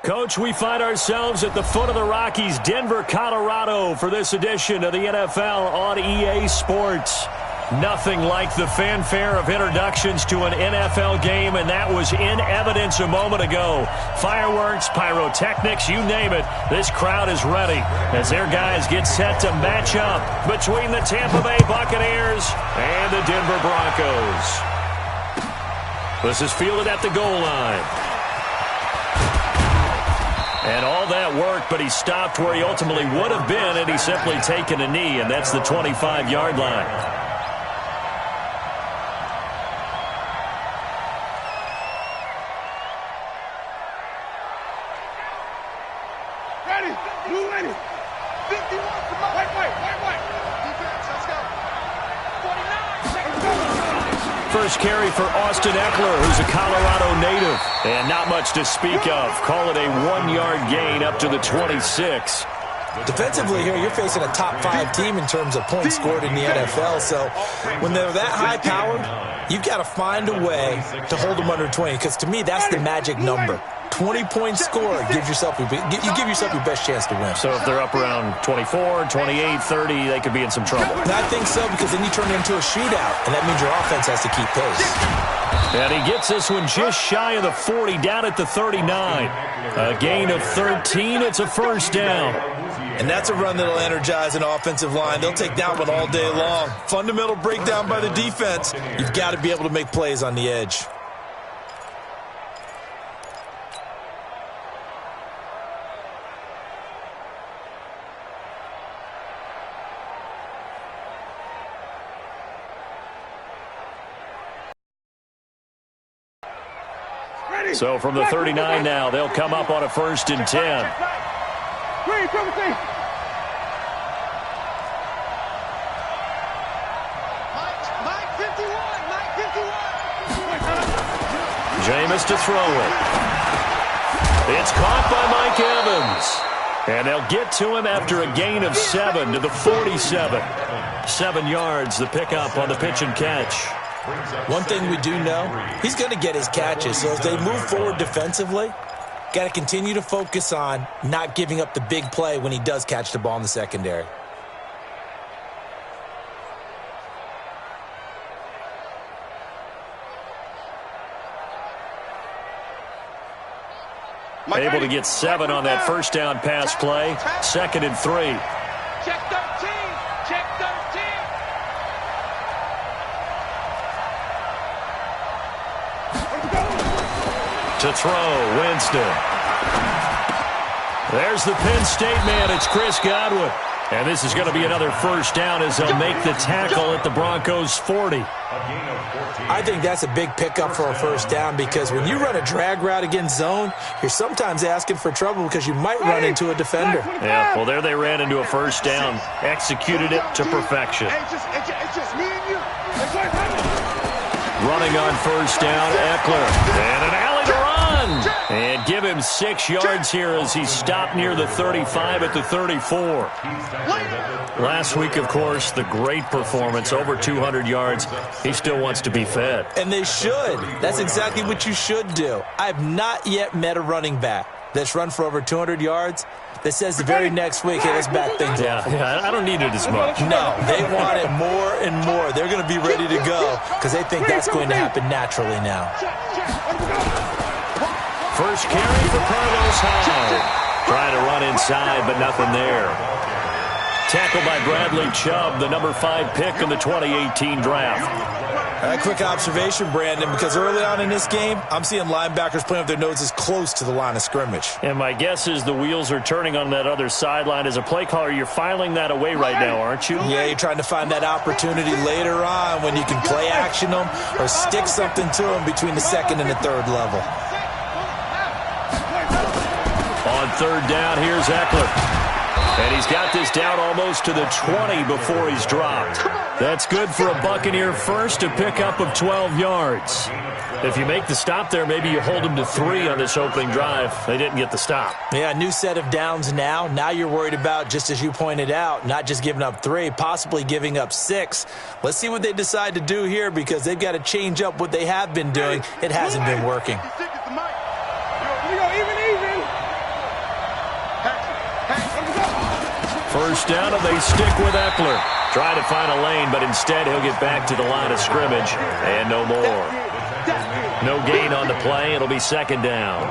Coach, we find ourselves at the foot of the Rockies, Denver, Colorado, for this edition of the NFL on EA Sports. Nothing like the fanfare of introductions to an NFL game, and that was in evidence a moment ago. Fireworks, pyrotechnics, you name it. This crowd is ready as their guys get set to match up between the Tampa Bay Buccaneers and the Denver Broncos. This is fielded at the goal line. And all that work, but he stopped where he ultimately would have been had he simply taken a knee, and that's the 25-yard line. Ready, move ready. 51, wait. Defense, let's go. 49. First carry for Austin Eckler, who's a Colorado native. And not much to speak of. Call it a 1-yard gain up to the 26. Defensively here, you're facing a top-5 team in terms of points scored in the NFL. So when they're that high-powered, you've got to find a way to hold them under 20. Because to me, that's the magic number. 20-point score gives yourself you give yourself your best chance to win. So if they're up around 24, 28, 30, they could be in some trouble. And I think so, because then you turn it into a shootout, and that means your offense has to keep pace. And he gets this one just shy of the 40, down at the 39. A gain of 13. It's a first down. And that's a run that'll energize an offensive line. They'll take that one all day long. Fundamental breakdown by the defense. You've got to be able to make plays on the edge. So from the 39 now, they'll come up on a 1st and 10. Jameis to throw it. It's caught by Mike Evans. And they'll get to him after a gain of 7 to the 47. 7 yards, the pickup on the pitch and catch. One thing we do know, he's going to get his catches. So as they move forward defensively, got to continue to focus on not giving up the big play when he does catch the ball in the secondary. Able to get 7 on that first down pass play. 2nd and 3. Check 13. Check 13. To throw, Winston. There's the Penn State man. It's Chris Godwin. And this is going to be another first down as they'll make the tackle at the Broncos' 40. I think that's a big pickup for a first down, because when you run a drag route against zone, you're sometimes asking for trouble because you might run into a defender. Yeah, well, there they ran into a first down. Executed it to perfection. It's just me and you. Running on first down, Eckler. And an alley to run. And give him 6 yards here as he stopped near the 35 at the 34. Last week, of course, the great performance, over 200 yards. He still wants to be fed. And they should. That's exactly what you should do. I have not yet met a running back that's run for over 200 yards that says the very next week, hey, let's back things up. Yeah, I don't need it as much. No, they want it more and more. They're going to be ready to go because they think that's going to happen naturally now. First carry for Carlos Hyde. Trying to run inside, but nothing there. Tackled by Bradley Chubb, the number 5 pick in the 2018 draft. A quick observation, Brandon, because early on in this game, I'm seeing linebackers playing with their noses close to the line of scrimmage. And my guess is the wheels are turning on that other sideline. As a play caller, you're filing that away right now, aren't you? Yeah, you're trying to find that opportunity later on when you can play action them or stick something to them between the second and the third level. On third down, here's Eckler. And he's got this down almost to the 20 before he's dropped. That's good for a Buccaneer first, a pickup of 12 yards. If you make the stop there, maybe you hold them to 3 on this opening drive. They didn't get the stop. Yeah, new set of downs now. Now you're worried about, just as you pointed out, not just giving up 3, possibly giving up 6. Let's see what they decide to do here because they've got to change up what they have been doing. It hasn't been working. First down, and they stick with Eckler. Try to find a lane, but instead he'll get back to the line of scrimmage, and no more. No gain on the play. It'll be second down.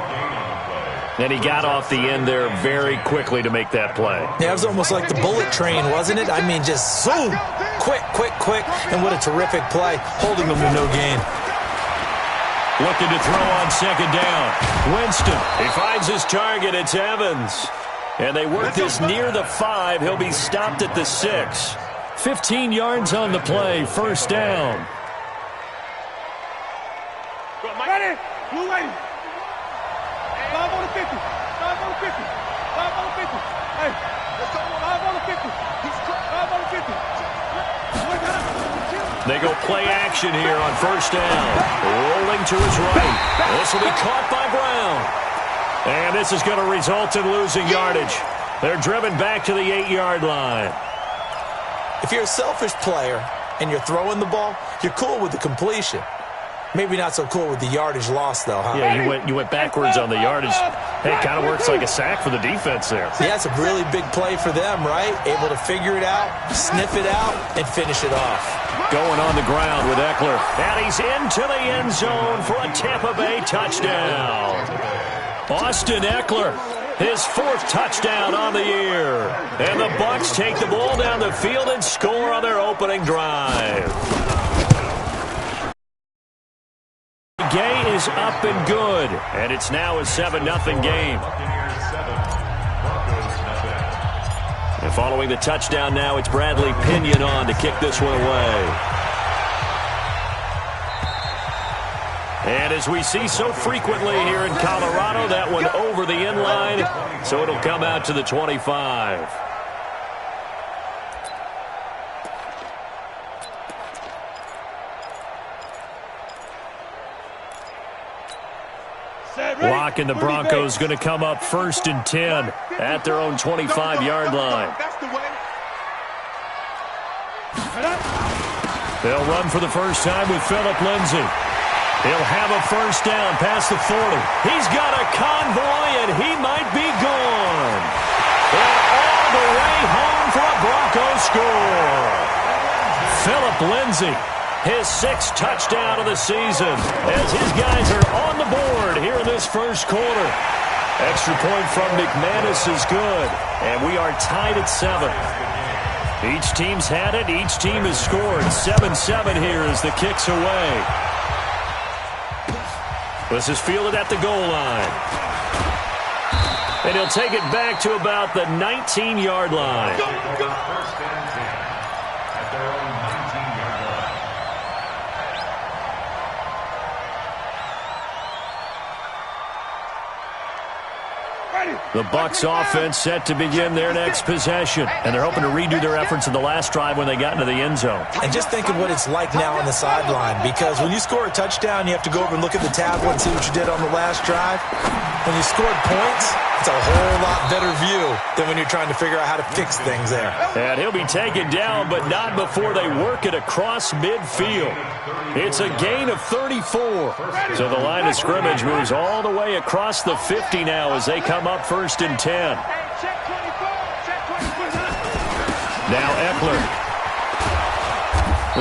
And he got off the end there very quickly to make that play. Yeah, it was almost like the bullet train, wasn't it? I mean, just zoom. Quick, quick, quick. And what a terrific play, holding them to no gain. Looking to throw on second down. Winston, he finds his target. It's Evans. And they work this near the 5. He'll be stopped at the 6. 15 yards on the play. First down. Ready? Blue lady. 5 on the 50. 5 on the 50. 5 on the 50. Hey, let's go. 5 on the 50. 5 on the 50. They go play action here on first down. Rolling to his right. This will be caught by Brown. And this is going to result in losing yardage. They're driven back to the 8-yard line. If you're a selfish player and you're throwing the ball, you're cool with the completion. Maybe not so cool with the yardage loss, though, huh? Yeah, you went backwards on the yardage. Hey, it kind of works like a sack for the defense there. Yeah, it's a really big play for them, right? Able to figure it out, sniff it out, and finish it off. Going on the ground with Eckler. And he's into the end zone for a Tampa Bay touchdown. Austin Eckler, his 4th touchdown on the year. And the Bucs take the ball down the field and score on their opening drive. Gay is up and good, and it's now a 7-0 game. And following the touchdown now, it's Bradley Pinion on to kick this one away. And as we see so frequently here in Colorado, that one over the end line, so it'll come out to the 25. Block, and the Broncos going to come up 1st and 10 at their own 25-yard line. They'll run for the first time with Phillip Lindsay. He'll have a first down past the 40. He's got a convoy, and he might be gone. And all the way home for a Broncos score. Phillip Lindsay, his 6th touchdown of the season, as his guys are on the board here in this first quarter. Extra point from McManus is good, and we are tied at 7. Each team's had it. Each team has scored. 7-7 here as the kick's away. This is fielded at the goal line. And he'll take it back to about the 19-yard line. The Bucs offense set to begin their next possession. And they're hoping to redo their efforts in the last drive when they got into the end zone. And just think of what it's like now on the sideline, because when you score a touchdown, you have to go over and look at the tablet and see what you did on the last drive. When you scored points, it's a whole lot better view than when you're trying to figure out how to fix things there. And he'll be taken down, but not before they work it across midfield. It's a gain of 34. So the line of scrimmage moves all the way across the 50 now as they come up 1st and 10. Now Eckler.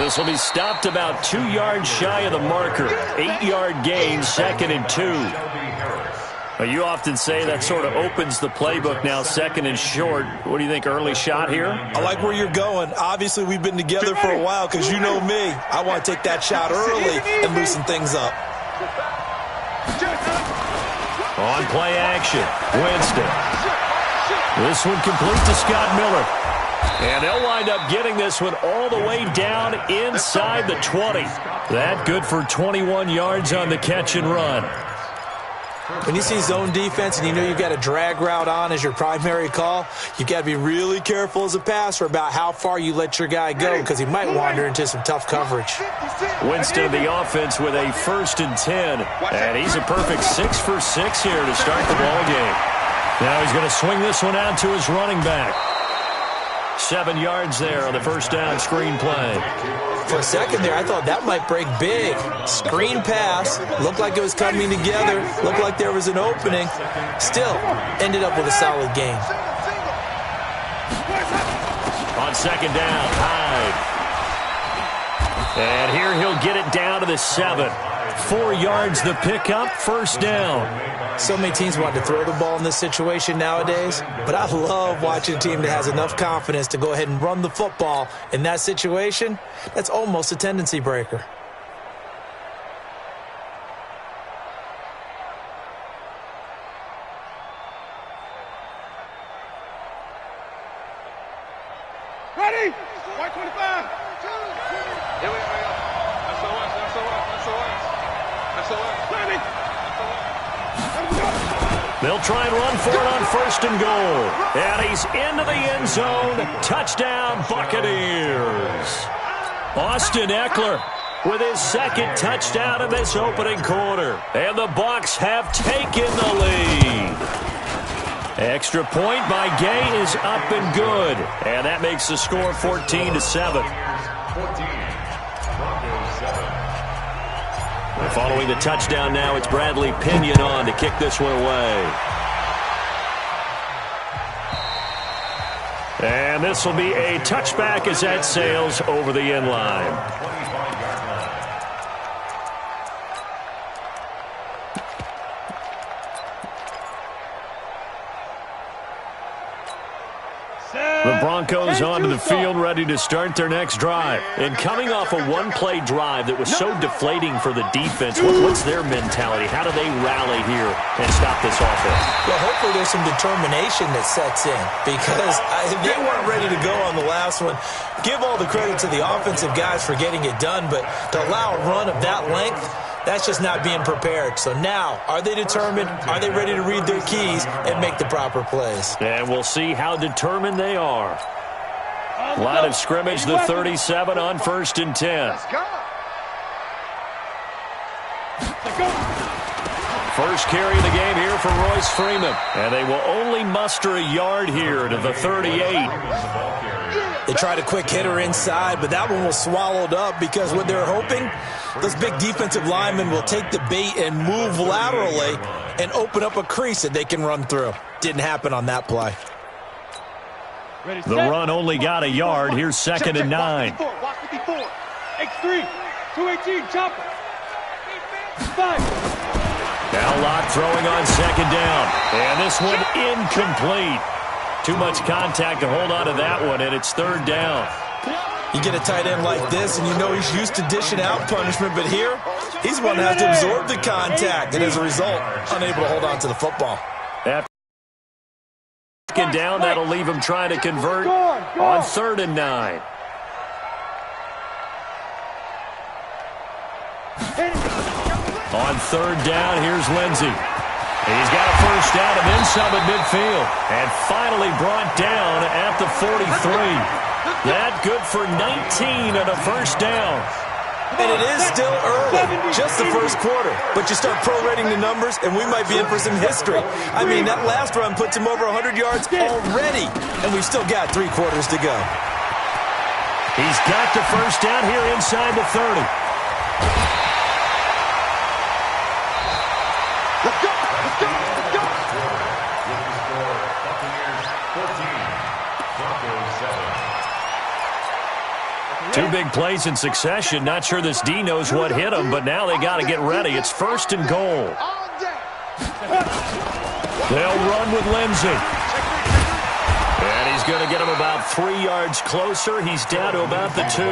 This will be stopped about 2 yards shy of the marker. 8-yard gain, 2nd and 2. You often say that sort of opens the playbook now, second and short. What do you think, early shot here? I like where you're going. Obviously, we've been together for a while because you know me. I want to take that shot early and loosen things up. On play action, Winston. This one complete to Scott Miller. And they'll wind up getting this one all the way down inside the 20. That good for 21 yards on the catch and run. When you see zone defense and you know you've got a drag route on as your primary call, you've got to be really careful as a passer about how far you let your guy go because he might wander into some tough coverage. Winston of the offense with a 1st and 10. And he's a perfect 6 for 6 here to start the ball game. Now he's going to swing this one out to his running back. 7 yards there on the first down screen play. For a second there, I thought that might break big. Screen pass. Looked like it was coming together. Looked like there was an opening. Still, ended up with a solid game. On second down, Hyde. And here he'll get it down to the 7. 4 yards the pickup, first down. So many teams want to throw the ball in this situation nowadays, but I love watching a team that has enough confidence to go ahead and run the football in that situation. That's almost a tendency breaker. Ready? White 25. Here we go. They'll try and run for it on 1st and goal. And he's into the end zone. Touchdown, Buccaneers. Austin Eckler with his 2nd touchdown in this opening quarter. And the Bucs have taken the lead. Extra point by Gay is up and good. And that makes the score 14-7. Following the touchdown now, it's Bradley Pinion on to kick this one away. And this will be a touchback as that sails over the end line. The Broncos onto the field ready to start their next drive. And coming off a one-play drive that was so deflating for the defense, what's their mentality? How do they rally here and stop this offense? Well, hopefully there's some determination that sets in because they weren't ready to go on the last one. Give all the credit to the offensive guys for getting it done, but to allow a run of that length, that's just not being prepared. So now, are they determined? Are they ready to read their keys and make the proper plays? And we'll see how determined they are. Line of scrimmage, the 37 on 1st and 10. First carry of the game here for Royce Freeman. And they will only muster a yard here to the 38. They tried a quick hitter inside, but that one was swallowed up because what they're hoping, those big defensive linemen will take the bait and move laterally and open up a crease that they can run through. Didn't happen on that play. The run only got a yard. Here's 2nd and 9. Watch 54. X3. 218. Chopper. 5. Now Locke throwing on 2nd down. And this one incomplete. Too much contact to hold on to that one, and it's 3rd down. You get a tight end like this, and you know he's used to dishing out punishment, but here, he's one that has to absorb the contact, and as a result, unable to hold on to the football. After 2nd down, that'll leave him trying to convert on 3rd and 9. On 3rd down, here's Lindsey. He's got a first down and then some at midfield. And finally brought down at the 43. That good for 19 and a first down. And it is still early, just the first quarter. But you start prorating the numbers, and we might be in for some history. I mean, that last run puts him over 100 yards already, and we've still got 3 quarters to go. He's got the first down here inside the 30. Let's go! Let's go! Let's go! Two big plays in succession. Not sure this D knows what hit him, but now they got to get ready. It's 1st and goal. They'll run with Lindsey. And he's going to get him about 3 yards closer. He's down to about the 2.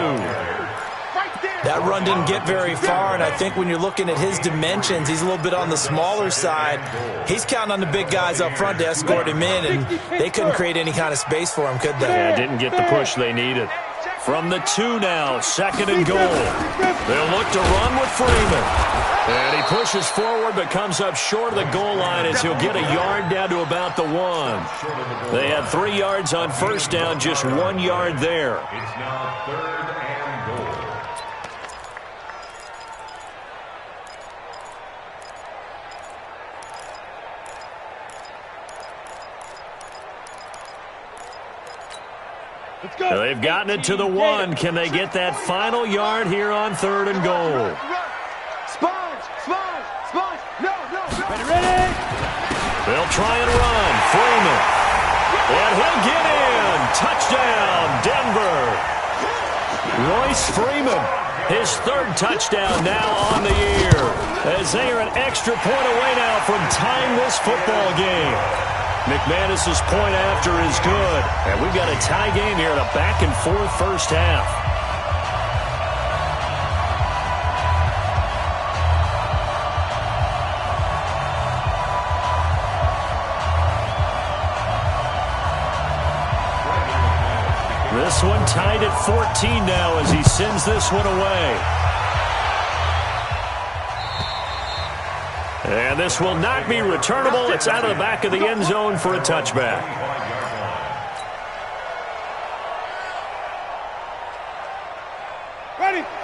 That run didn't get very far, and I think when you're looking at his dimensions, he's a little bit on the smaller side. He's counting on the big guys up front to escort him in, and they couldn't create any kind of space for him, could they? Yeah, didn't get the push they needed. From the 2 now, 2nd and goal. They'll look to run with Freeman. And he pushes forward but comes up short of the goal line as he'll get a yard down to about the 1. They had 3 yards on first down, just 1 yard there. It's now 3rd and goal. They've gotten it to the 1. Can they get that final yard here on 3rd and goal? Ready? They'll try and run. Freeman. And he'll get in. Touchdown, Denver. Royce Freeman, his 3rd touchdown now on the year, as they are an extra point away now from tying this football game. McManus's point after is good. And we've got a tie game here in a back-and-forth first half. This one tied at 14 now as he sends this one away. And this will not be returnable. It's out of the back of the end zone for a touchback.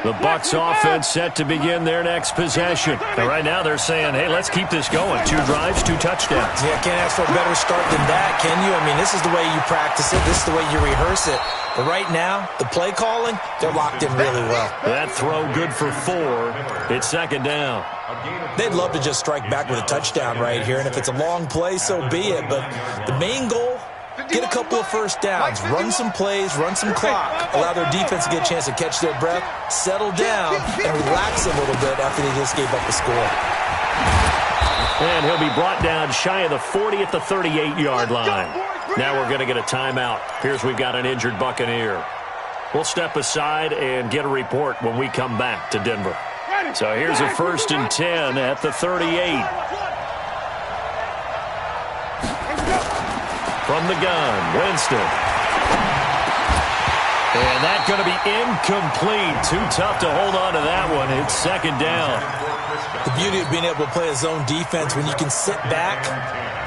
The Bucs offense set to begin their next possession. And right now they're saying, hey, let's keep this going. 2 drives, 2 touchdowns. Yeah, can't ask for a better start than that, can you? I mean, this is the way you practice it. This is the way you rehearse it. But right now, the play calling, they're locked in really well. That throw good for 4. It's 2nd down. They'd love to just strike back with a touchdown right here, and if it's a long play, so be it. But the main goal, get a couple of first downs, run some plays, run some clock, allow their defense to get a chance to catch their breath, settle down, and relax a little bit after they just gave up the score. And he'll be brought down shy of the 40 at the 38-yard line. Now we're going to get a timeout. Here's we've got an injured Buccaneer. We'll step aside and get a report when we come back to Denver. So here's a 1st and 10 at the 38. From the gun, Winston. And that's going to be incomplete. Too tough to hold on to that one. It's 2nd down. The beauty of being able to play a zone defense, when you can sit back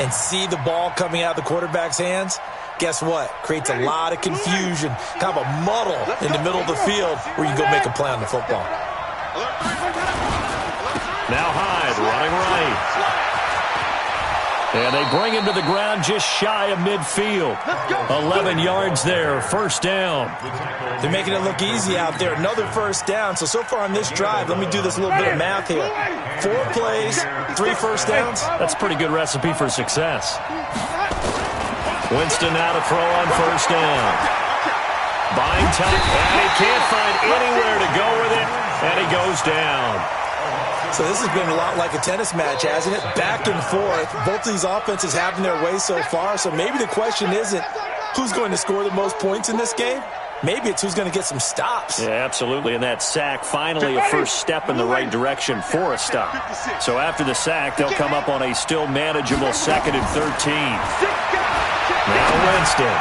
and see the ball coming out of the quarterback's hands, guess what? Creates a lot of confusion, kind of a muddle in the middle of the field where you can go make a play on the football. Now Hyde running right. And they bring him to the ground just shy of midfield. 11 yards there, 1st down. They're making it look easy out there. Another 1st down. So far on this drive, let me do this little bit of math here. 4 plays, 3 first downs. That's a pretty good recipe for success. Winston now to throw on 1st down. Buying time, and he can't find anywhere to go with it, and he goes down. So this has been a lot like a tennis match, hasn't it? Back and forth. Both of these offenses having their way so far. So maybe the question isn't who's going to score the most points in this game. Maybe it's who's going to get some stops. Yeah, absolutely. And that sack, finally a first step in the right direction for a stop. So after the sack, they'll come up on a still manageable 2nd and 13. Now Winston.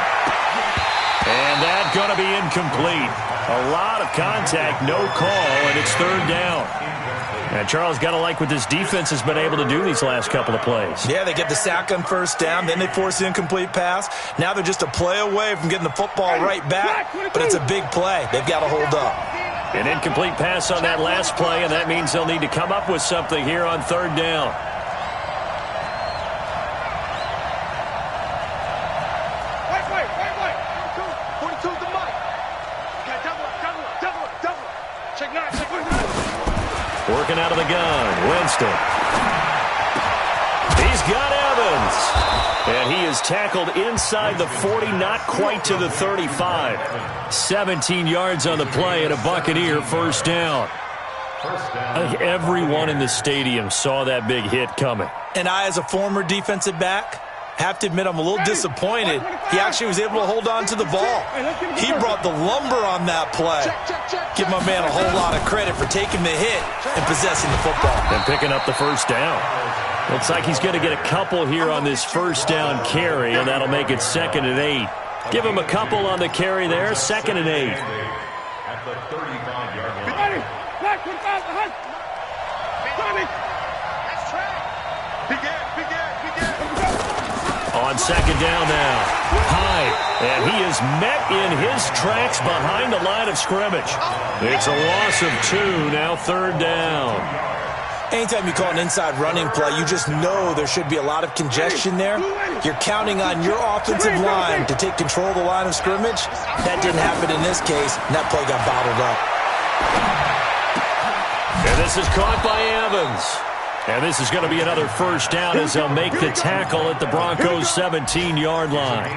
And that's going to be incomplete. A lot of contact, no call, and it's 3rd down. And Charles, got to like what this defense has been able to do these last couple of plays. Yeah, they get the sack on 1st down, then they force the incomplete pass. Now they're just a play away from getting the football right back, but it's a big play. They've got to hold up. An incomplete pass on that last play, and that means they'll need to come up with something here on 3rd down. Working out of the gun, Winston. He's got Evans. And he is tackled inside the 40, not quite to the 35. 17 yards on the play and a Buccaneer 1st down. I think everyone in the stadium saw that big hit coming. And I, as a former defensive back, have to admit I'm a little disappointed. He actually was able to hold on to the ball. He brought the lumber on that play. Give my man a whole lot of credit for taking the hit and possessing the football. And picking up the first down. Looks like he's going to get a couple here on this first down carry, and that'll make it 2nd and 8. Give him a couple on the carry there, 2nd and 8. At the 35-yard line. On 2nd down now. High. And he is met in his tracks behind the line of scrimmage. It's a loss of 2, now 3rd down. Anytime you call an inside running play, you just know there should be a lot of congestion there. You're counting on your offensive line to take control of the line of scrimmage. That didn't happen in this case, and that play got bottled up. And this is caught by Evans. And this is going to be another first down as they'll make the tackle at the Broncos' 17-yard line.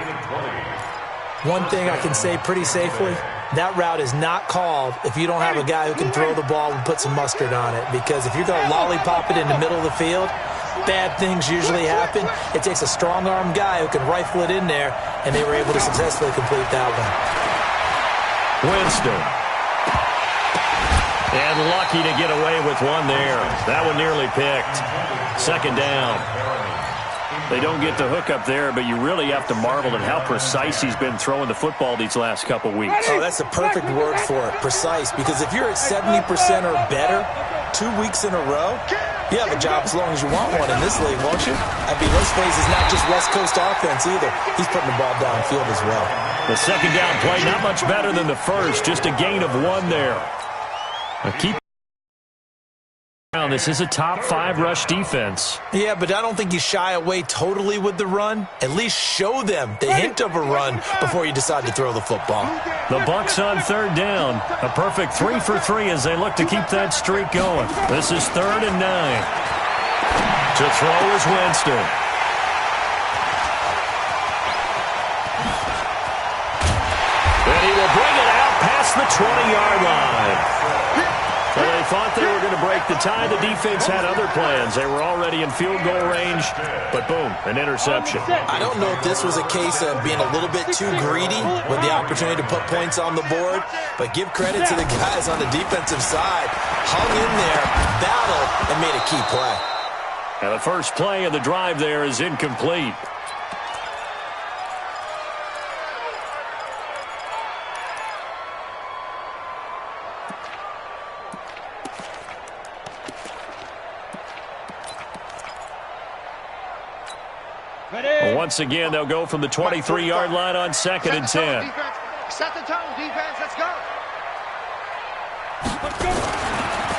One thing I can say pretty safely, that route is not called if you don't have a guy who can throw the ball and put some mustard on it. Because if you're going to lollipop it in the middle of the field, bad things usually happen. It takes a strong-arm guy who can rifle it in there, and they were able to successfully complete that one. Winston. And lucky to get away with one there. That one nearly picked. 2nd down. They don't get the hook up there, but you really have to marvel at how precise he's been throwing the football these last couple weeks. Oh, that's the perfect word for it, precise. Because if you're at 70% or better 2 weeks in a row, you have a job as long as you want one in this league, won't you? I mean, let's face it, it's not just West Coast offense either. He's putting the ball downfield as well. The 2nd down play, not much better than the first, just a gain of 1 there. Keep this is a top 5 rush defense. Yeah, but I don't think you shy away totally with the run. At least show them the hint of a run before you decide to throw the football. The Bucs on 3rd down. A perfect 3 for 3 as they look to keep that streak going. This is 3rd and 9. To throw is Winston. And he will bring it out past the 20-yard line. Well, they thought they were going to break the tie. The defense had other plans. They were already in field goal range, but boom, an interception. I don't know if this was a case of being a little bit too greedy with the opportunity to put points on the board, but give credit to the guys on the defensive side. Hung in there, battled, and made a key play. And the first play of the drive there is incomplete. Once again, they'll go from the 23-yard line on 2nd and 10. Set the tone, defense. Let's go.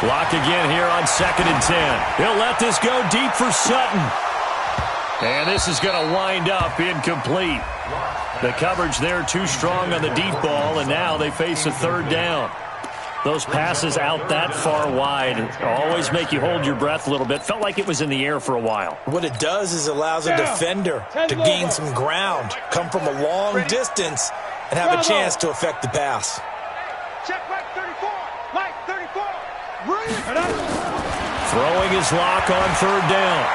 Lock again here on 2nd and 10. He'll let this go deep for Sutton. And this is going to wind up incomplete. The coverage there too strong on the deep ball, and now they face a 3rd down. Those passes out that far wide always make you hold your breath a little bit. Felt like it was in the air for a while. What it does is allows a defender to gain some ground, come from a long distance, and have a chance to affect the pass. Check right 34. Right 34. Throwing his lock on 3rd down.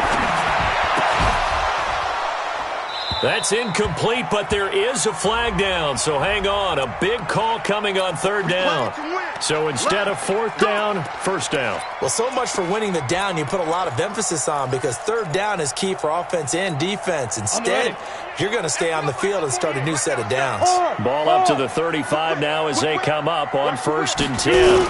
That's incomplete, but there is a flag down, so hang on. A big call coming on 3rd down. So instead of 4th down, 1st down. Well, so much for winning the down you put a lot of emphasis on, because 3rd down is key for offense and defense. Instead, you're going to stay on the field and start a new set of downs. Ball up to the 35 now as they come up on 1st and 10.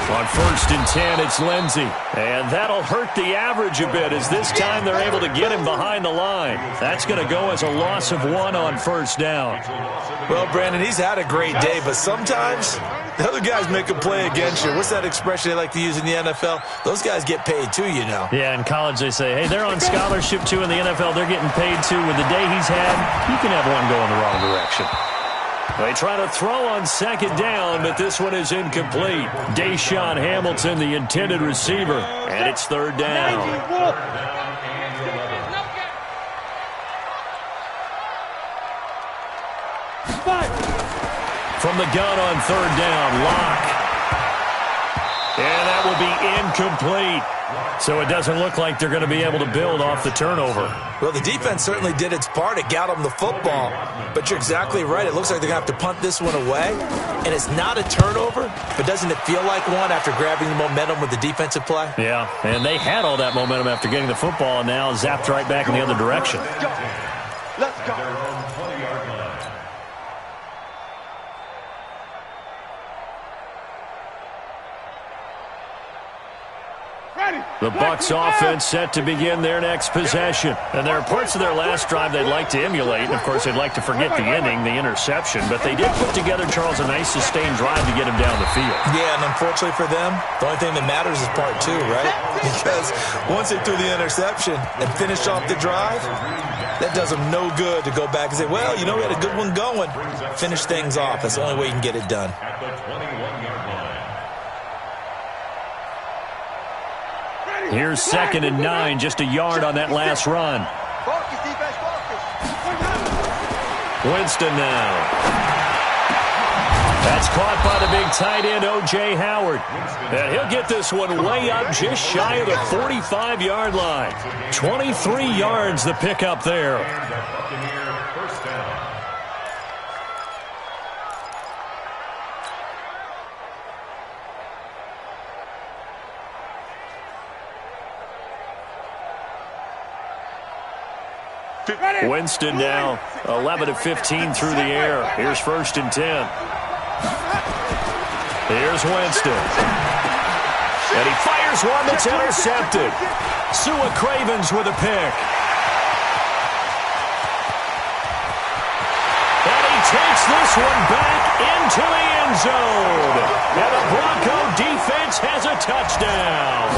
On 1st and 10, it's Lindsey. And that'll hurt the average a bit, as this time they're able to get him behind the line. That's going to go as a loss of 1 on 1st down. Well, Brandon, he's had a great day, but sometimes the other guys make a play against you. What's that expression they like to use in the NFL? Those guys get paid too, you know. Yeah, in college they say, hey, they're on scholarship too. In the NFL, they're getting paid too. With the day he's had, you can have one go in the wrong direction. They try to throw on 2nd down, but this one is incomplete. Deshaun Hamilton, the intended receiver, and it's 3rd down. From the gun on 3rd down, Locke. And that will be incomplete. So it doesn't look like they're going to be able to build off the turnover. Well, the defense certainly did its part. It got them the football. But you're exactly right. It looks like they're going to have to punt this one away. And it's not a turnover, but doesn't it feel like one after grabbing the momentum with the defensive play? Yeah, and they had all that momentum after getting the football and now zapped right back in the other direction. Let's go. The Bucs offense set to begin their next possession. And there are parts of their last drive they'd like to emulate. And, of course, they'd like to forget the inning, the interception. But they did put together, Charles, a nice sustained drive to get him down the field. Yeah, and unfortunately for them, the only thing that matters is part two, right? Because once they threw the interception and finished off the drive, that does them no good to go back and say, well, you know, we had a good one going. Finish things off. That's the only way you can get it done. Here's 2nd and 9, just a yard on that last run. Winston now. That's caught by the big tight end, O.J. Howard. And he'll get this one way up just shy of the 45-yard line. 23 yards the pickup there. Winston now 11 of 15 through the air. Here's 1st and 10. Here's Winston. And he fires one that's intercepted. Sua Cravens with a pick. And he takes this one back into the end zone. And the Bronco defense has a touchdown.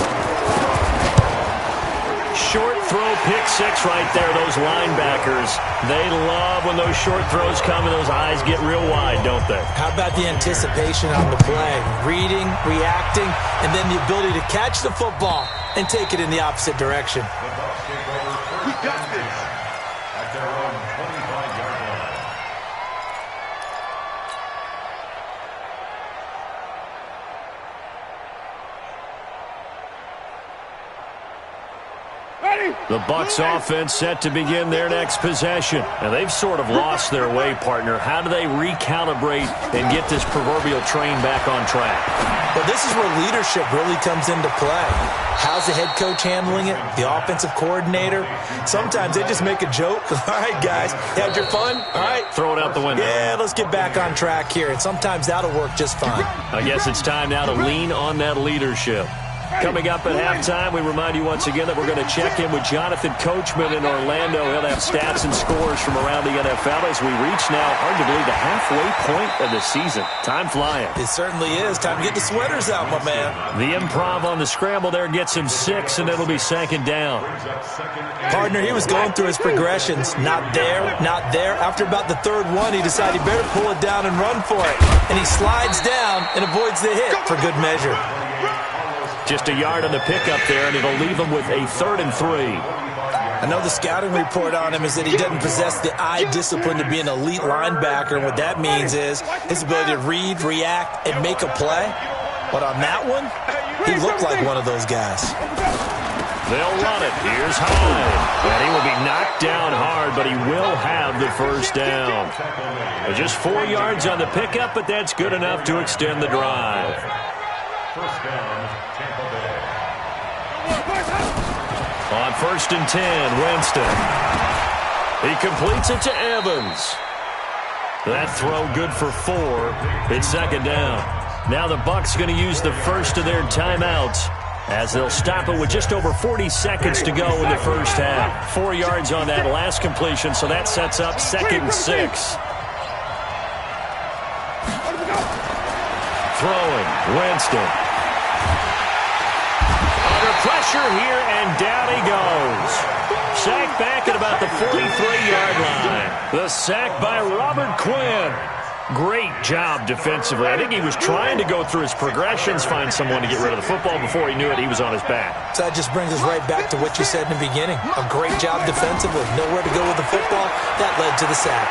Short throw, pick six right there. Those linebackers, they love when those short throws come and those eyes get real wide, don't they? How about the anticipation on the play? Reading, reacting, and then the ability to catch the football and take it in the opposite direction. We got this. At their own 25-yard line. The Bucs offense set to begin their next possession. And they've sort of lost their way, partner. How do they recalibrate and get this proverbial train back on track? Well, this is where leadership really comes into play. How's the head coach handling it? The offensive coordinator? Sometimes they just make a joke. All right, guys, you had your fun? All right. Throw it out the window. Yeah, let's get back on track here. And sometimes that'll work just fine. I guess it's time now to lean on that leadership. Coming up at halftime, we remind you once again that we're going to check in with Jonathan Coachman in Orlando. He'll have stats and scores from around the NFL as we reach now, arguably, the halfway point of the season. Time flying. It certainly is. Time to get the sweaters out, my man. The improv on the scramble there gets him 6, and it'll be 2nd down. Partner, he was going through his progressions. Not there, not there. After about the 3rd one, he decided he better pull it down and run for it. And he slides down and avoids the hit for good measure. Just a yard on the pickup there, and it'll leave him with a 3rd and 3. I know the scouting report on him is that he doesn't possess the eye discipline to be an elite linebacker, and what that means is his ability to read, react, and make a play. But on that one, he looked like one of those guys. They'll run it. Here's Hyde. And he will be knocked down hard, but he will have the 1st down. Just 4 yards on the pickup, but that's good enough to extend the drive. 1st down, Tampa Bay. On 1st and 10, Winston. He completes it to Evans. That throw good for 4. It's 2nd down. Now the Bucs going to use the first of their timeouts as they'll stop it with just over 40 seconds to go in the first half. 4 yards on that last completion, so that sets up 2nd and 6. Throwing, Winston. Under pressure here, and down he goes. Sacked back at about the 43-yard line. The sack by Robert Quinn. Great job defensively. I think he was trying to go through his progressions, find someone to get rid of the football. Before he knew it, he was on his back. So that just brings us right back to what you said in the beginning. A great job defensively. Nowhere to go with the football. That led to the sack.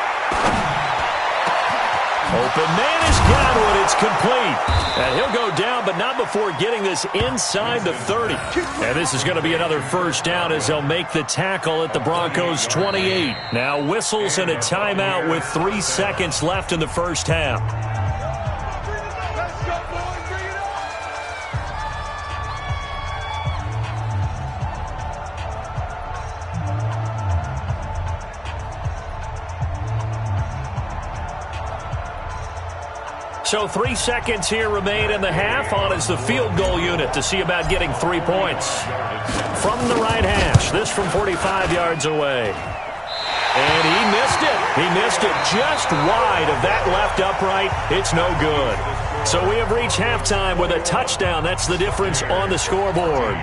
Open man has got one. It's complete. And he'll go down, but not before getting this inside the 30. And this is going to be another first down as they'll make the tackle at the Broncos' 28. Now whistles and a timeout with 3 seconds left in the first half. So 3 seconds here remain in the half. On is the field goal unit to see about getting 3 points. From the right hash, this from 45 yards away. And he missed it. He missed it just wide of that left upright. It's no good. So we have reached halftime with a touchdown. That's the difference on the scoreboard.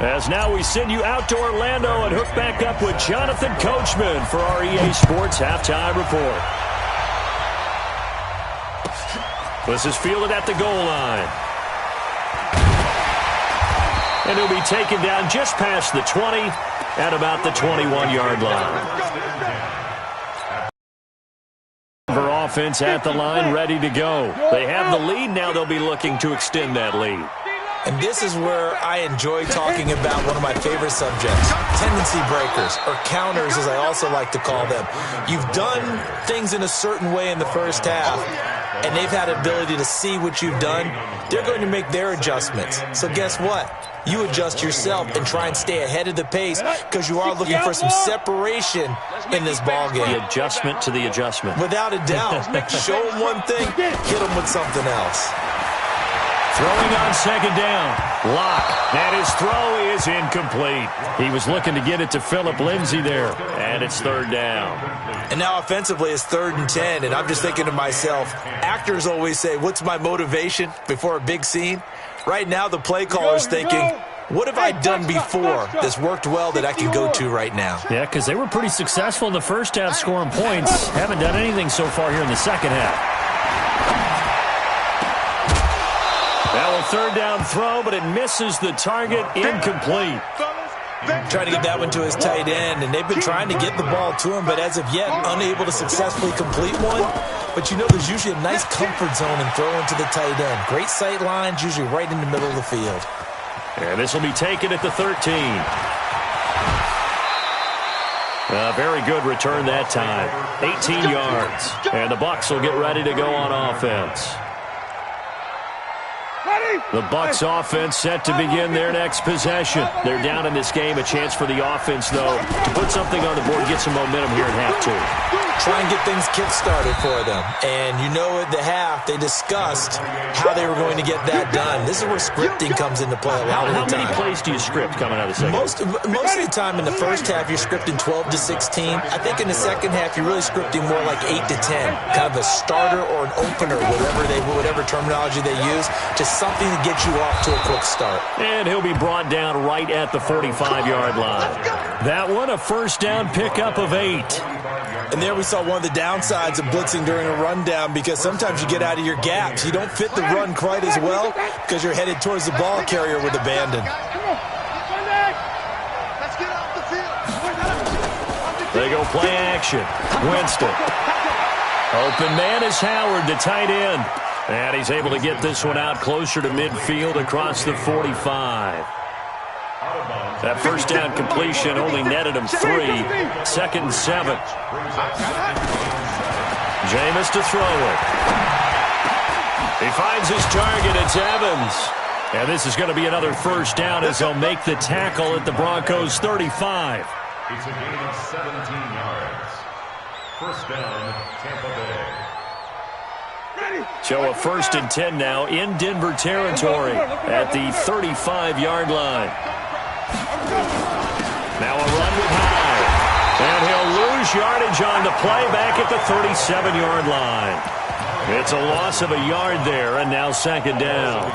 As now we send you out to Orlando and hook back up with Jonathan Coachman for our EA Sports Halftime Report. This is fielded at the goal line. And he'll be taken down just past the 20 at about the 21-yard line. For offense at the line, ready to go. They have the lead. Now they'll be looking to extend that lead. And this is where I enjoy talking about one of my favorite subjects, tendency breakers, or counters as I also like to call them. You've done things in a certain way in the first half, and they've had the ability to see what you've done. They're going to make their adjustments. So guess what? You adjust yourself and try and stay ahead of the pace because you are looking for some separation in this ballgame. The adjustment to the adjustment. Without a doubt. Show them one thing, hit them with something else. Throwing on second down. Locke. And his throw is incomplete. He was looking to get it to Phillip Lindsay there. And it's third down. And now offensively it's 3rd and 10. And I'm just thinking to myself, actors always say, what's my motivation before a big scene? Right now the play caller's thinking, what have I done before that's worked well that I can go to right now? Yeah, because they were pretty successful in the first half scoring points. Haven't done anything so far here in the second half. Now a third down throw, but it misses the target. Incomplete. Trying to get that one to his tight end, and they've been trying to get the ball to him, but as of yet, unable to successfully complete one. But you know there's usually a nice comfort zone in throwing to the tight end. Great sight lines, usually right in the middle of the field. And this will be taken at the 13. A very good return that time. 18 yards. And the Bucs will get ready to go on offense. The Bucs offense set to begin their next possession. They're down in this game. A chance for the offense, though, to put something on the board, get some momentum here at half two. Try and get things kick-started for them. And you know at the half, they discussed how they were going to get that done. This is where scripting comes into play a lot of the time. How many plays do you script coming out of the second? Most of the time in the first half, you're scripting 12 to 16. I think in the second half, you're really scripting more like 8 to 10. Kind of a starter or an opener, whatever terminology they use, just something to get you off to a quick start. And he'll be brought down right at the 45-yard line. That one, a first down pickup of 8. And there we saw one of the downsides of blitzing during a rundown because sometimes you get out of your gaps. You don't fit the run quite as well because you're headed towards the ball carrier with abandon. They go play action. Winston. Open man is Howard, the tight end. And he's able to get this one out closer to midfield across the 45. That first down completion only netted him 3. 2nd and 7. Jameis to throw it. He finds his target. It's Evans. And this is going to be another first down as they'll make the tackle at the Broncos' 35. It's a gain of 17 yards. First down, Tampa Bay. So a 1st and 10 now in Denver territory at the 35-yard line. Now a run with High. And he'll lose yardage on the play back at the 37-yard line. It's a loss of a yard there, and now 2nd down.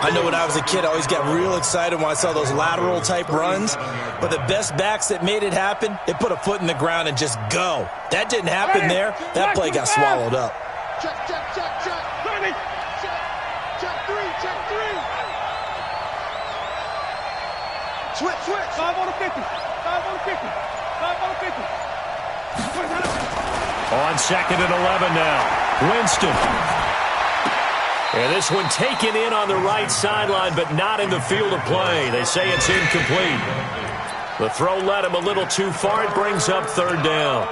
I know when I was a kid, I always got real excited when I saw those lateral-type runs. But the best backs that made it happen, they put a foot in the ground and just go. That didn't happen there. That play got swallowed up. Check. Check 3. Switch. 5 on the 50. 5 on the 50. 5 on the 50. On 2nd and 11 now. Winston. And this one taken in on the right sideline, but not in the field of play. They say it's incomplete. The throw led him a little too far. It brings up third down.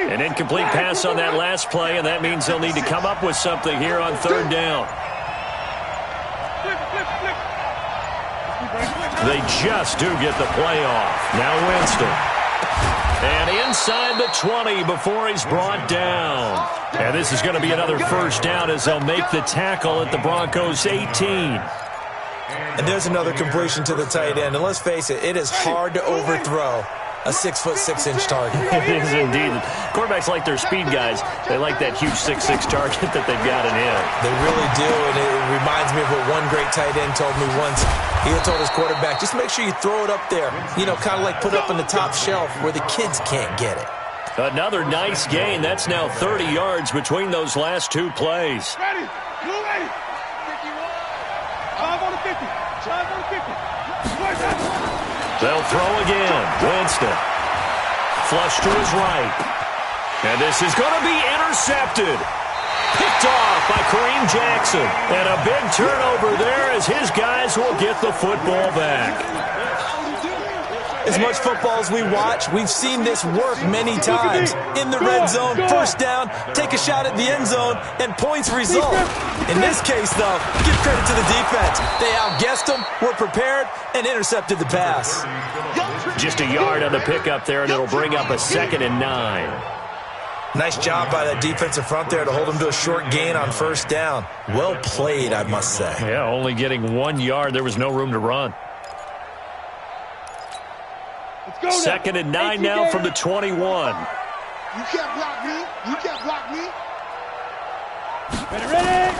An incomplete pass on that last play, and that means they'll need to come up with something here on third down. They just do get the play off. Now Winston. And inside the 20 before he's brought down. And this is going to be another first down as they'll make the tackle at the Broncos' 18. And there's another completion to the tight end. And let's face it, it is hard to overthrow a 6'6" target. It is indeed. Quarterbacks like their speed guys. They like that huge 6'6" target that they've got in him. They really do, and it reminds me of what one great tight end told me once. He had told his quarterback, just make sure you throw it up there. You know, kind of like put it up on the top shelf where the kids can't get it. Another nice gain. That's now 30 yards between those last two plays. Ready. You ready? 51. 5 on the 50. 5 on the 50. They'll throw again. Winston. Flush to his right. And this is going to be intercepted. Picked off by Kareem Jackson. And a big turnover there as his guys will get the football back. As much football as we watch, we've seen this work many times. In the red zone, first down, take a shot at the end zone, and points result. In this case, though, give credit to the defense. They outguessed them, were prepared, and intercepted the pass. Just a yard on the pickup there, and it'll bring up a 2nd and 9. Nice job by that defensive front there to hold them to a short gain on first down. Well played, I must say. Yeah, only getting 1 yard. There was no room to run. 2nd and 9 now from the 21. You can't block me. You can't block me. Ready.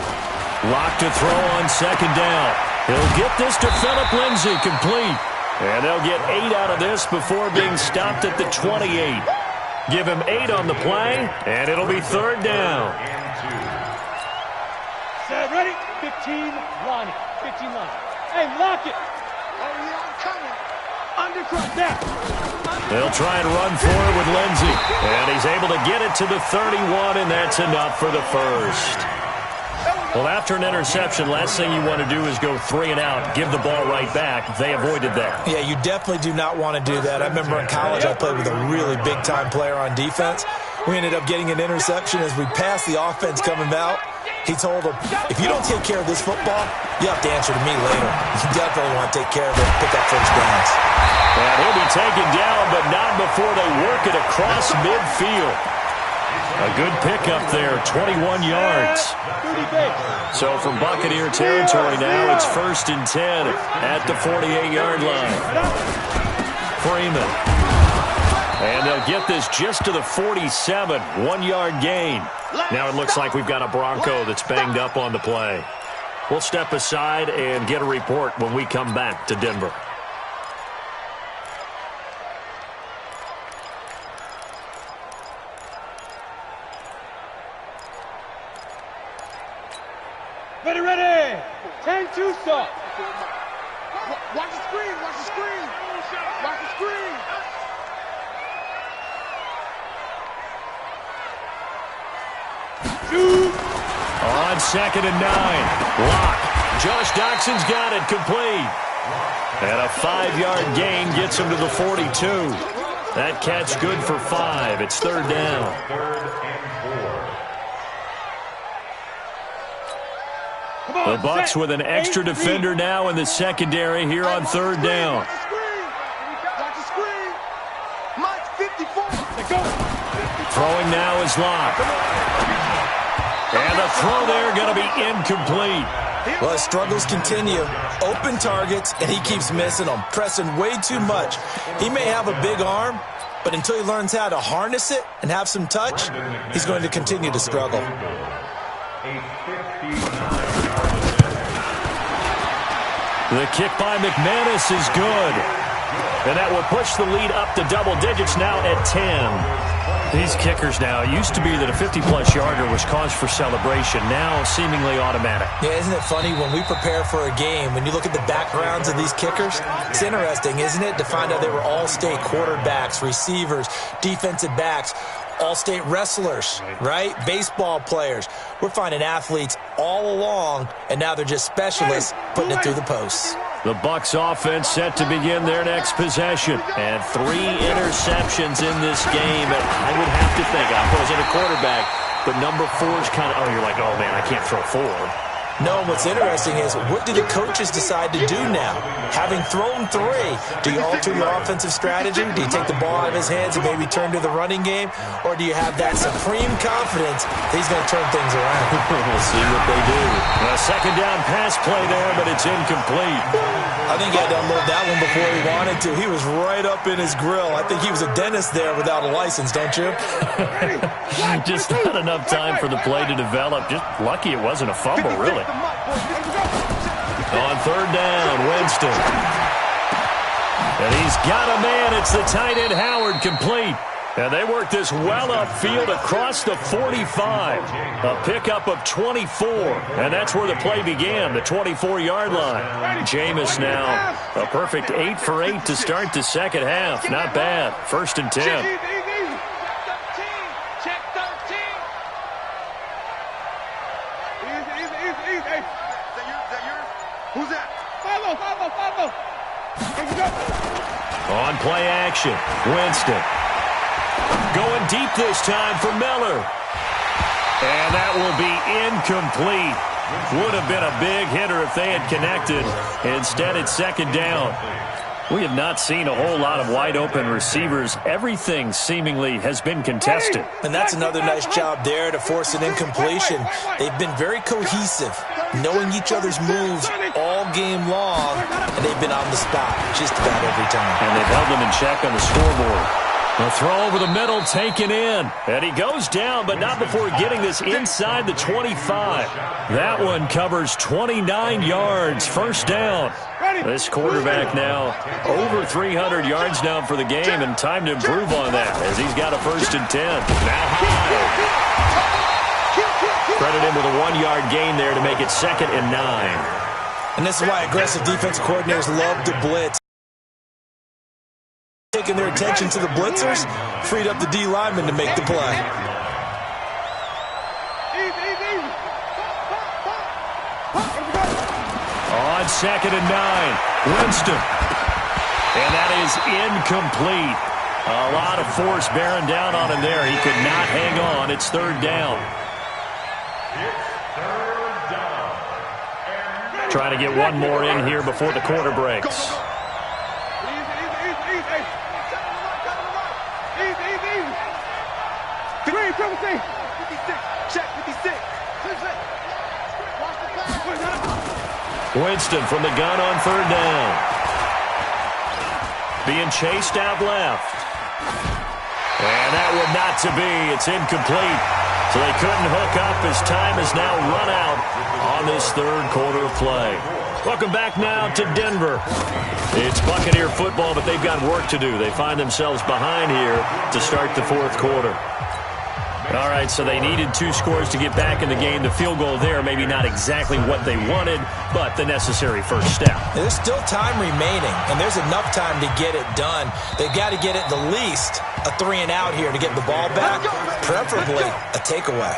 Lock to throw on 2nd down. He'll get this to Phillip Lindsay complete. And they'll get 8 out of this before being stopped at the 28. Give him 8 on the play, and it'll be third down. Set, ready? 15, line it. 15 line. Hey, lock it. Oh, yeah, I'm coming. Undercut now. They'll try and run for it with Lindsay. And he's able to get it to the 31, and that's enough for the first. Well, after an interception, last thing you want to do is go 3 and out, give the ball right back. They avoided that. Yeah, you definitely do not want to do that. I remember in college I played with a really big-time player on defense. We ended up getting an interception as we passed the offense coming out. He told him, if you don't take care of this football, you have to answer to me later. You definitely want to take care of it and pick up first downs. And he'll be taken down, but not before they work it across midfield. A good pickup there, 21 yards. So from Buccaneer territory now, it's 1st and 10 at the 48-yard line. Freeman. And they'll get this just to the 47, 1-yard gain. Now it looks like we've got a Bronco that's banged up on the play. We'll step aside and get a report when we come back to Denver. Ready. 10-2 stop. Watch the screen. Watch the screen. Watch the screen. On 2nd and 9. Lock. Josh Doxson's got it complete. And a 5-yard gain gets him to the 42. That catch good for 5. It's third down. 3rd and 4. The Bucs with an extra defender now in the secondary here on third down. Throwing now is Locke. And the throw there going to be incomplete. Well, his struggles continue. Open targets, and he keeps missing them, pressing way too much. He may have a big arm, but until he learns how to harness it and have some touch, he's going to continue to struggle. The kick by McManus is good. And that will push the lead up to double digits now at 10. These kickers now, it used to be that a 50-plus yarder was cause for celebration. Now seemingly automatic. Yeah, isn't it funny when we prepare for a game, when you look at the backgrounds of these kickers, it's interesting, isn't it, to find out they were all-state quarterbacks, receivers, defensive backs, all-state wrestlers, right? Baseball players. We're finding athletes all along, and now they're just specialists putting it through the posts. The Bucs offense set to begin their next possession. And 3 interceptions in this game. And I would have to think, I wasn't a quarterback, but number 4 is kind of, you're like, oh, man, I can't throw 4. No, what's interesting is, what do the coaches decide to do now? Having thrown 3, do you alter your offensive strategy? Do you take the ball out of his hands and maybe turn to the running game? Or do you have that supreme confidence that he's going to turn things around? We'll see what they do. A second down pass play there, but it's incomplete. I think he had to unload that one before he wanted to. He was right up in his grill. I think he was a dentist there without a license, don't you? Just not enough time for the play to develop. Just lucky it wasn't a fumble, really. On third down, Winston. And he's got a man. It's the tight end, Howard, complete. And they work this well upfield across the 45. A pickup of 24. And that's where the play began, the 24-yard line. Jameis now a perfect 8 for 8 to start the second half. Not bad. 1st and 10. Who's that? Follow. On play action, Winston. Going deep this time for Miller. And that will be incomplete. Would have been a big hitter if they had connected. Instead, it's second down. We have not seen a whole lot of wide-open receivers. Everything seemingly has been contested. And that's another nice job there to force an incompletion. They've been very cohesive, knowing each other's moves all game long, and they've been on the spot just about every time. And they've held them in check on the scoreboard. A throw over the middle taken in. And he goes down, but not before getting this inside the 25. That one covers 29 yards. 1st down. This quarterback now over 300 yards now for the game, and time to improve on that as he's got a 1st and 10. Now high. Credit him with a 1-yard gain there to make it 2nd and 9. And this is why aggressive defensive coordinators love to blitz. Taking their attention to the blitzers, freed up the D lineman to make the play. On 2nd and 9, Winston. And that is incomplete. A lot of force bearing down on him there. He could not hang on. It's 3rd down. Trying to get one more in here before the quarter breaks. Winston from the gun on 3rd down. Being chased out left. And that would not to be. It's incomplete. So they couldn't hook up as time has now run out on this 3rd quarter of play. Welcome back now to Denver. It's Buccaneer football, but they've got work to do. They find themselves behind here to start the 4th quarter. All right, so they needed 2 scores to get back in the game. The field goal there, maybe not exactly what they wanted, but the necessary first step. There's still time remaining, and there's enough time to get it done. They've got to get at the least a 3-and-out here to get the ball back, preferably a takeaway.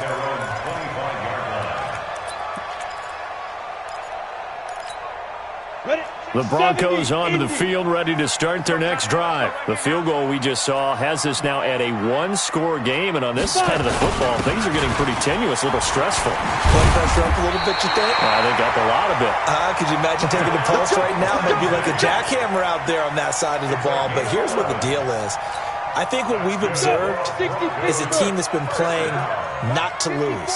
The Broncos onto the field, ready to start their next drive. The field goal we just saw has us now at a 1-score game, and on this side of the football, things are getting pretty tenuous, a little stressful. Blood pressure up a little bit, you think? I think up a lot of it. Could you imagine taking the pulse right now? Maybe like a jackhammer out there on that side of the ball, but here's what the deal is. I think what we've observed is a team that's been playing not to lose,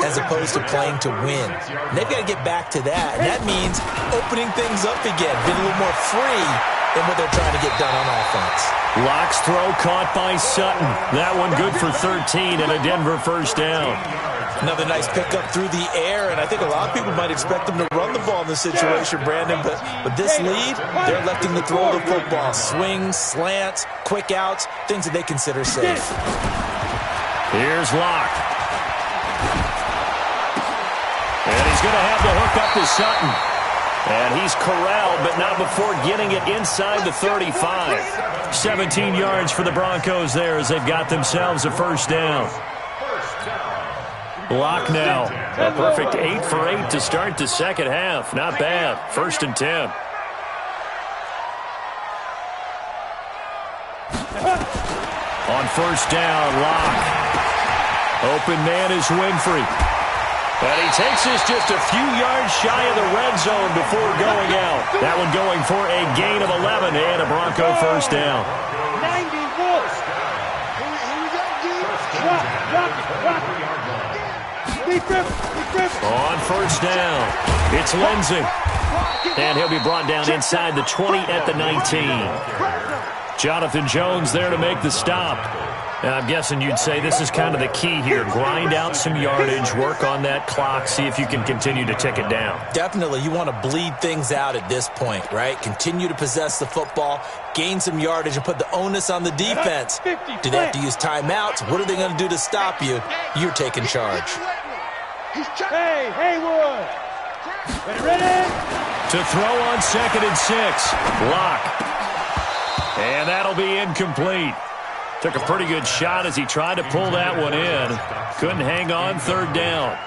as opposed to playing to win. And they've got to get back to that, and that means opening things up again, being a little more free in what they're trying to get done on offense. Locke's throw caught by Sutton. That one good for 13 and a Denver 1st down. Another nice pickup through the air, and I think a lot of people might expect them to run the ball in this situation, Brandon, but with this lead, they're electing to throw the football. Swings, slants, quick outs, things that they consider safe. Here's Locke. And he's going to have the hook up to Sutton. And he's corralled, but not before getting it inside the 35. 17 yards for the Broncos there as they've got themselves a first down. Locke now. A perfect 8 for 8 to start the second half. Not bad. 1st and 10. On first down, Locke. Open man is Winfrey. And he takes this just a few yards shy of the red zone before going out. That one going for a gain of 11 and a Bronco first down. 91. On first down, it's Lindsey. And he'll be brought down inside the 20 at the 19. Jonathan Jones there to make the stop. And I'm guessing you'd say this is kind of the key here. Grind out some yardage, work on that clock, see if you can continue to tick it down. Definitely. You want to bleed things out at this point, right? Continue to possess the football, gain some yardage, and put the onus on the defense. Do they have to use timeouts? What are they going to do to stop you? You're taking charge. Hey, Haywood. Ready? To throw on 2nd and 6. Locke. And that'll be incomplete. Took a pretty good shot as he tried to pull that one in. Couldn't hang on 3rd down.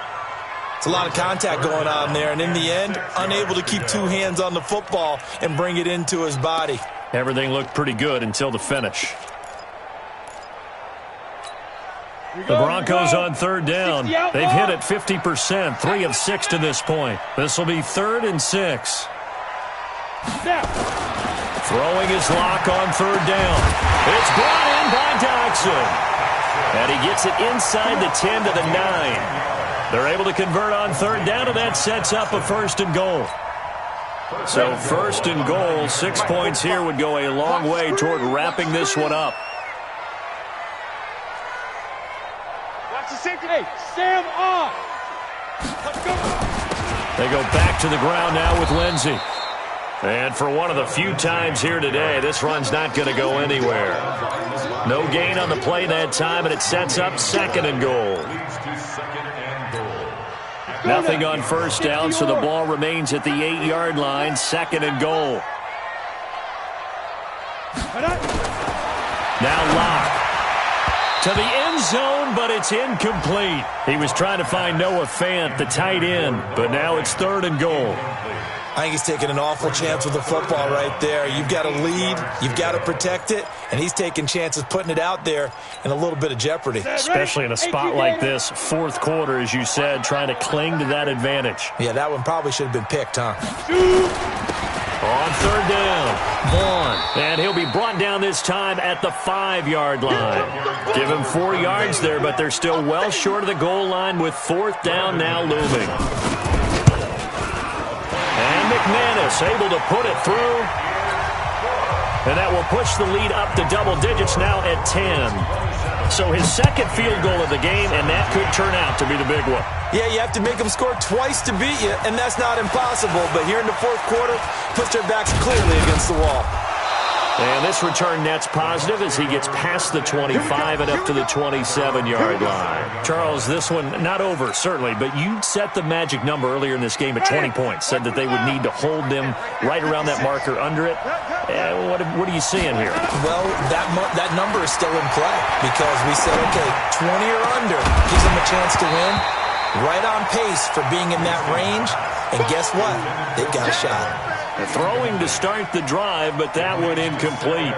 It's a lot of contact going on there, and in the end, unable to keep 2 hands on the football and bring it into his body. Everything looked pretty good until the finish. The Broncos on 3rd down. They've hit it 50%, 3 of 6 to this point. This will be 3rd and 6. Throwing his Locke on 3rd down. It's brought in by Dodson. And he gets it inside the 10 to the 9. They're able to convert on 3rd down, and that sets up a 1st and goal. So 1st and goal, 6 points here would go a long way toward wrapping this one up. Hey, Sam on. They go back to the ground now with Lindsey. And for one of the few times here today, this run's not going to go anywhere. No gain on the play that time, and it sets up 2nd and goal. Nothing on first down, so the ball remains at the 8-yard line, 2nd and goal. Now Locke. To the end zone, but it's incomplete. He was trying to find Noah Fant, the tight end, but now it's 3rd and goal. I think he's taking an awful chance with the football right there. You've got to lead, you've got to protect it, and he's taking chances putting it out there in a little bit of jeopardy. Especially in a spot like this, 4th quarter, as you said, trying to cling to that advantage. Yeah, that one probably should have been picked, huh? On 3rd down, Vaughn. And he'll be brought down this time at the 5-yard line. Give him 4 yards there, but they're still well short of the goal line with 4th down now looming. And McManus able to put it through. And that will push the lead up to double digits now at 10. So his 2nd field goal of the game, and that could turn out to be the big one. Yeah, you have to make them score twice to beat you, and that's not impossible. But here in the 4th quarter, puts their backs clearly against the wall. And this return net's positive as he gets past the 25 and up to the 27-yard line. Charles, this one not over, certainly, but you set the magic number earlier in this game at 20 points. Said that they would need to hold them right around that marker under it. What are you seeing here? Well, that number is still in play because we said, okay, 20 or under gives them a chance to win. Right on pace for being in that range. And guess what? They've got a shot. Throwing to start the drive, but that one incomplete.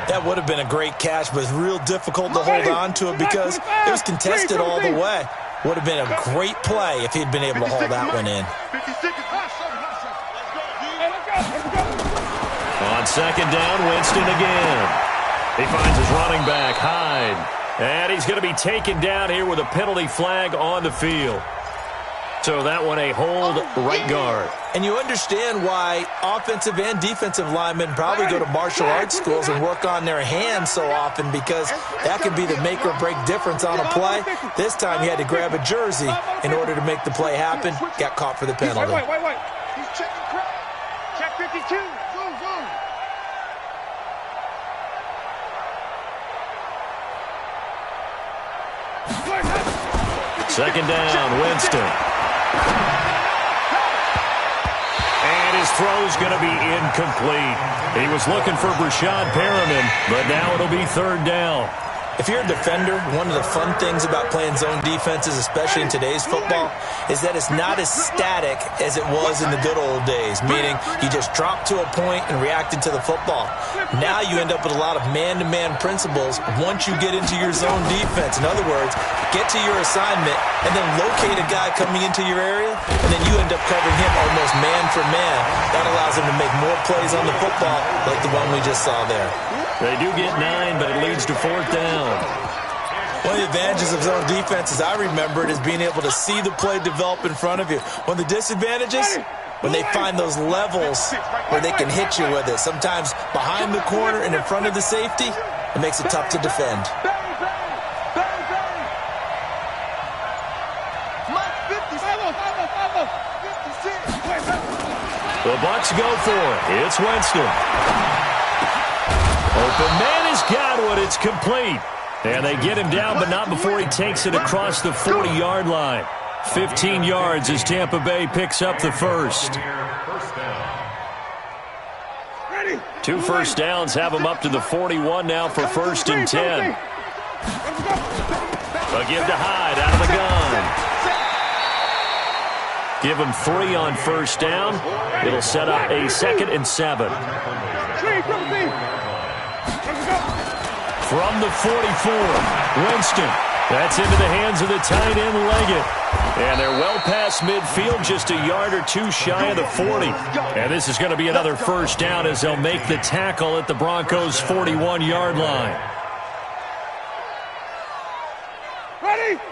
That would have been a great catch, but it's real difficult to hold on to it because it was contested all the way. Would have been a great play if he'd been able to hold that one in. On 2nd down, Winston again. He finds his running back, Hyde. And he's going to be taken down here with a penalty flag on the field. So that one a hold right guard. And you understand why offensive and defensive linemen probably go to martial arts schools and work on their hands so often, because that can be the make or break difference on a play. This time he had to grab a jersey in order to make the play happen. Got caught for the penalty. Wait. He's checking crowd. Check 52. Zoom. Second down, Winston. And his throw's going to be incomplete. He was looking for Brashad Perriman, but now it'll be third down. If you're a defender, one of the fun things about playing zone defenses, especially in today's football, is that it's not as static as it was in the good old days, meaning you just dropped to a point and reacted to the football. Now you end up with a lot of man-to-man principles once you get into your zone defense. In other words, get to your assignment and then locate a guy coming into your area, and then you end up covering him almost man for man. That allows him to make more plays on the football like the one we just saw there. They do get 9, but it leads to fourth down. One of the advantages of zone defense, as I remember it, is being able to see the play develop in front of you. One of the disadvantages, when they find those levels where they can hit you with it, sometimes behind the corner and in front of the safety, it makes it tough to defend. The Bucs go for it. It's Winston. Open man has got one. It's complete. And they get him down, but not before he takes it across the 40-yard line. 15 yards as Tampa Bay picks up the first. 2 first downs have him up to the 41 now for first and 10. They'll give to Hyde out of the gun. Give him 3 on first down. It'll set up a 2nd and 7. From the 44, Winston. That's into the hands of the tight end, Leggett. And they're well past midfield, just a yard or 2 shy of the 40. And this is going to be another first down as they'll make the tackle at the Broncos' 41-yard line.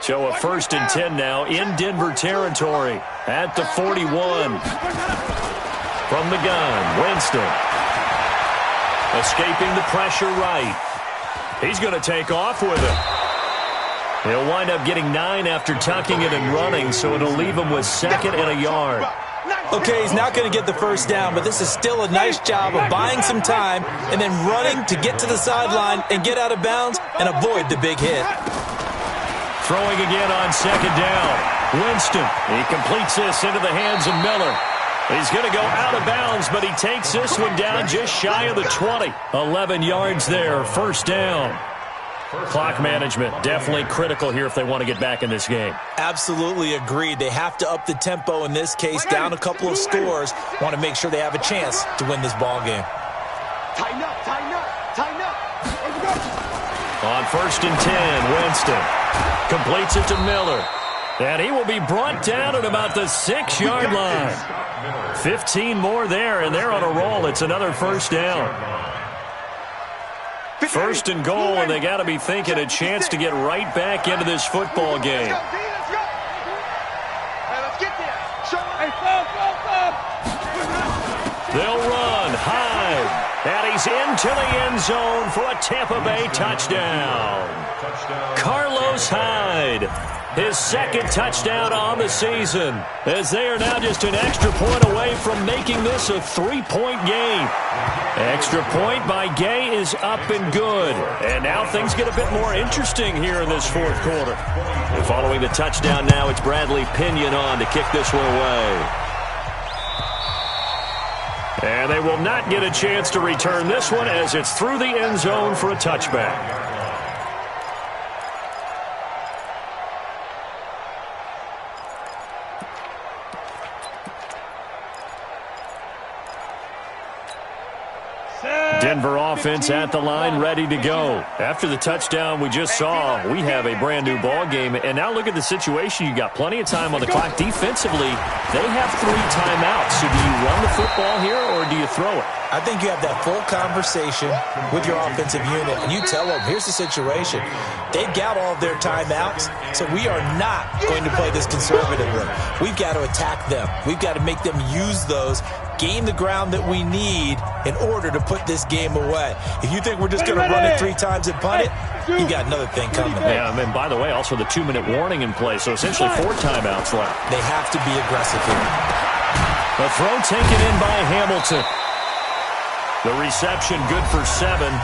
So a first and 10 now in Denver territory at the 41. From the gun, Winston. Escaping the pressure right. He's going to take off with it. He'll wind up getting 9 after tucking it and running, so it'll leave him with 2nd and a yard. Okay, he's not going to get the first down, but this is still a nice job of buying some time and then running to get to the sideline and get out of bounds and avoid the big hit. Throwing again on 2nd down. Winston, he completes this into the hands of Miller. He's going to go out of bounds, but he takes this one down just shy of the 20. 11 yards there, first down. Clock management, definitely critical here if they want to get back in this game. Absolutely agreed. They have to up the tempo in this case, down a couple of scores. Want to make sure they have a chance to win this ball game. Tighten up. On first and 10, Winston completes it to Miller. And he will be brought down at about the 6-yard line. 15 more there, and they're on a roll. It's another first down. First and goal, and they got to be thinking a chance to get right back into this football game. They'll run. Hyde. And he's into the end zone for a Tampa Bay touchdown. Carlos Hyde. His 2nd touchdown on the season, as they are now just an extra point away from making this a 3-point game. Extra point by Gay is up and good. And now things get a bit more interesting here in this 4th quarter. And following the touchdown now, it's Bradley Pinion on to kick this one away. And they will not get a chance to return this one as it's through the end zone for a touchback. Denver offense at the line, ready to go. After the touchdown we just saw, we have a brand-new ball game. And now look at the situation. You got plenty of time on the clock. Defensively, they have 3 timeouts. So do you run the football here or do you throw it? I think you have that full conversation with your offensive unit, and you tell them, here's the situation. They've got all of their timeouts, so we are not going to play this conservatively. We've got to attack them. We've got to make them use those, gain the ground that we need in order to put this game away. If you think we're just going to run it 3 times and punt it, you got another thing coming. Yeah, and by the way, also the 2-minute warning in play, so essentially 4 timeouts left. They have to be aggressive here. The throw taken in by Hamilton. The reception good for 7.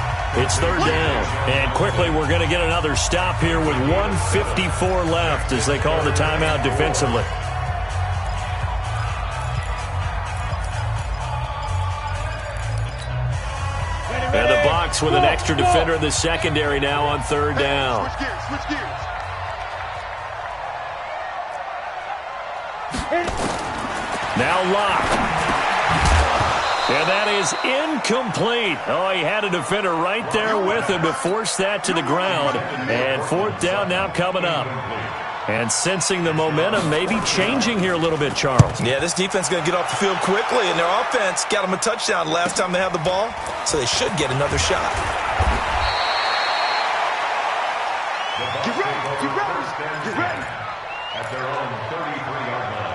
It's 3rd down. And quickly we're going to get another stop here with 1:54 left as they call the timeout defensively. And the Bucs with an extra defender in the secondary now on 3rd down. Switch gears. Now Locke. And that is incomplete. Oh, he had a defender right there with him to force that to the ground. And 4th down now coming up. And sensing the momentum maybe changing here a little bit, Charles. Yeah, this defense is going to get off the field quickly, and their offense got them a touchdown last time they had the ball, so they should get another shot. Get ready. Get ready. At their own 33-yard line.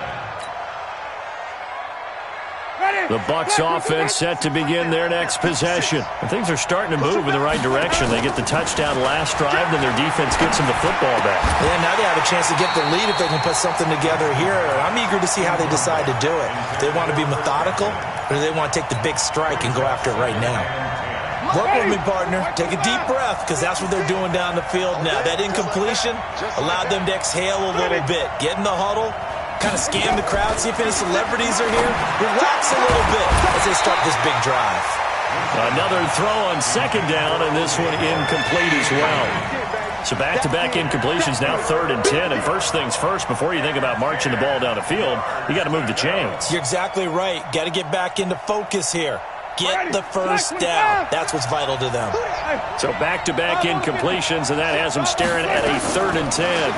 The Bucs offense set to begin their next possession. And things are starting to move in the right direction. They get the touchdown last drive, then their defense gets them the football back. Yeah, now they have a chance to get the lead if they can put something together here. I'm eager to see how they decide to do it. Do they want to be methodical, or do they want to take the big strike and go after it right now? Work with me, partner. Take a deep breath, because that's what they're doing down the field now. That incompletion allowed them to exhale a little bit. Get in the huddle. Kind of scan the crowd, see if any celebrities are here. Relax a little bit as they start this big drive. Another throw on 2nd down, and this one incomplete as well. So back-to-back incompletions, now 3rd and 10. And first things first, before you think about marching the ball down the field, you got to move the chains. You're exactly right. Got to get back into focus here. Get the first down. That's what's vital to them. So back-to-back incompletions, and that has them staring at a 3rd and 10.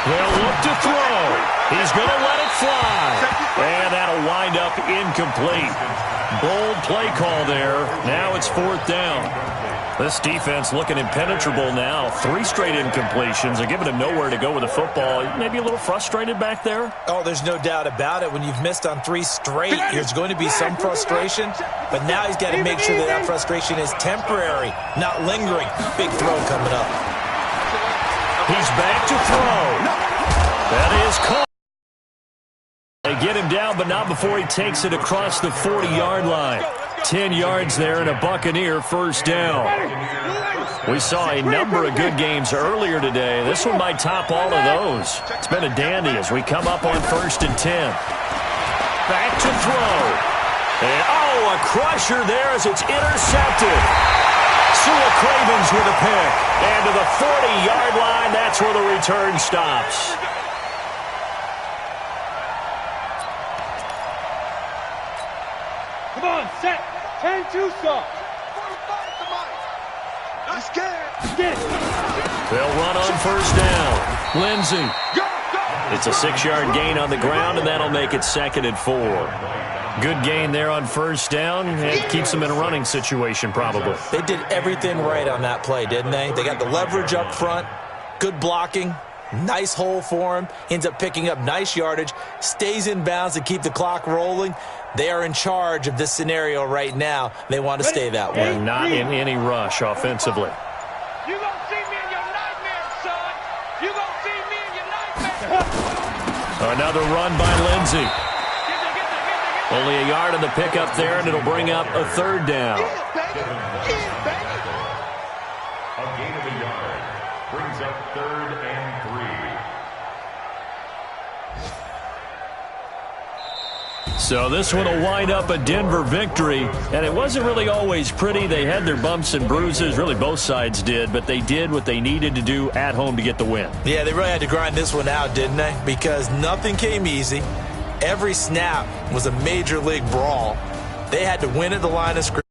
They'll look to throw. He's going to let it fly. And that'll wind up incomplete. Bold play call there. Now it's 4th down. This defense looking impenetrable now. 3 straight incompletions. They're giving him nowhere to go with the football. Maybe a little frustrated back there? Oh, there's no doubt about it. When you've missed on 3 straight, there's going to be some frustration. But now he's got to make sure that that frustration is temporary, not lingering. Big throw coming up. He's back to throw. That is caught. They get him down, but not before he takes it across the 40-yard line. 10 yards there and a Buccaneer 1st down. We saw a number of good games earlier today. This one might top all of those. It's been a dandy as we come up on 1st and 10. Back to throw. And, a crusher there as it's intercepted. Sua Cravens with a pick. And to the 40-yard line, that's where the return stops. Come on, set. 10-2 stop. Let's get it. They'll run on 1st down. Lindsey. It's a 6-yard gain on the ground, and that'll make it 2nd and 4. Good gain there on 1st down. It keeps them in a running situation, probably. They did everything right on that play, didn't they? They got the leverage up front, good blocking, nice hole for him, ends up picking up nice yardage, stays in bounds to keep the clock rolling. They are in charge of this scenario right now. They want to stay that way. And not in any rush offensively. You gonna see me in your nightmares, son. You gonna see me in your nightmares. Another run by Lindsey. Only a yard on the pickup there, and it'll bring up a 3rd down. A gain of a yard brings up 3rd and 3. So this one will wind up a Denver victory, and it wasn't really always pretty. They had their bumps and bruises, really both sides did, but they did what they needed to do at home to get the win. Yeah, they really had to grind this one out, didn't they? Because nothing came easy. Every snap was a major league brawl. They had to win at the line of scrimmage.